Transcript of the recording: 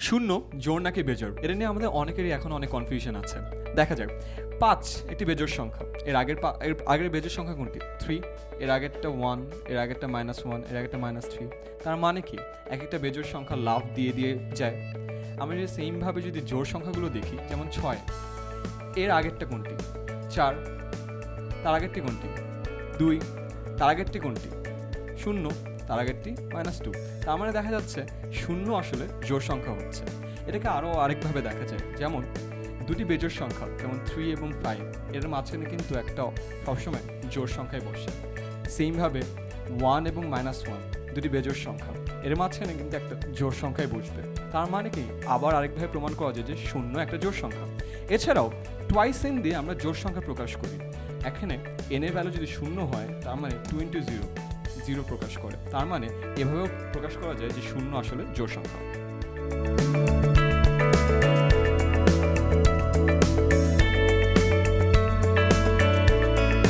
শূন্য জোড় নাকি বেজোড়, এটা নিয়ে আমাদের অনেকেরই এখন অনেক কনফিউশন আছে। দেখা যাক, 5 একটি বেজোড় সংখ্যা। এর আগের বেজোড় সংখ্যা কোনটি? 3। এর আগেরটা 1, এর আগেরটা -1, এর আগেরটা -3। তার মানে কি এক একটা বেজোড় সংখ্যা লাফ দিয়ে দিয়ে যায়। আমরা যদি সেমভাবে যদি জোড় সংখ্যাগুলো দেখি, যেমন 6, এর আগেরটা কোনটি? 4। তার আগেরটি কোনটি? 2। তার আগেরটি কোনটি? 0। তার আগেরটি -2। তার মানে দেখা যাচ্ছে শূন্য আসলে জোড় সংখ্যা হচ্ছে। এটাকে আরও আরেকভাবে দেখা যায়, যেমন দুটি বেজোড় সংখ্যা যেমন 3 এবং 5, এর মাঝখানে কিন্তু একটা সবসময় জোড় সংখ্যায় বসে। সেমভাবে 1 এবং -1 দুটি বেজোড় সংখ্যা, এর মাঝখানে কিন্তু একটা জোড় সংখ্যায় বসবে। তার মানে কি আবার আরেকভাবে প্রমাণ করা যায় যে শূন্য একটা জোড় সংখ্যা। এছাড়াও টুয়াইস n দিয়ে আমরা জোড় সংখ্যা প্রকাশ করি। এখানে n এর ভ্যালু যদি 0 হয়, তার মানে 2 × 0 প্রকাশ করে। তার মানে এভাবেও প্রকাশ করা যায় যে শূন্য আসলে জোড় সংখ্যা।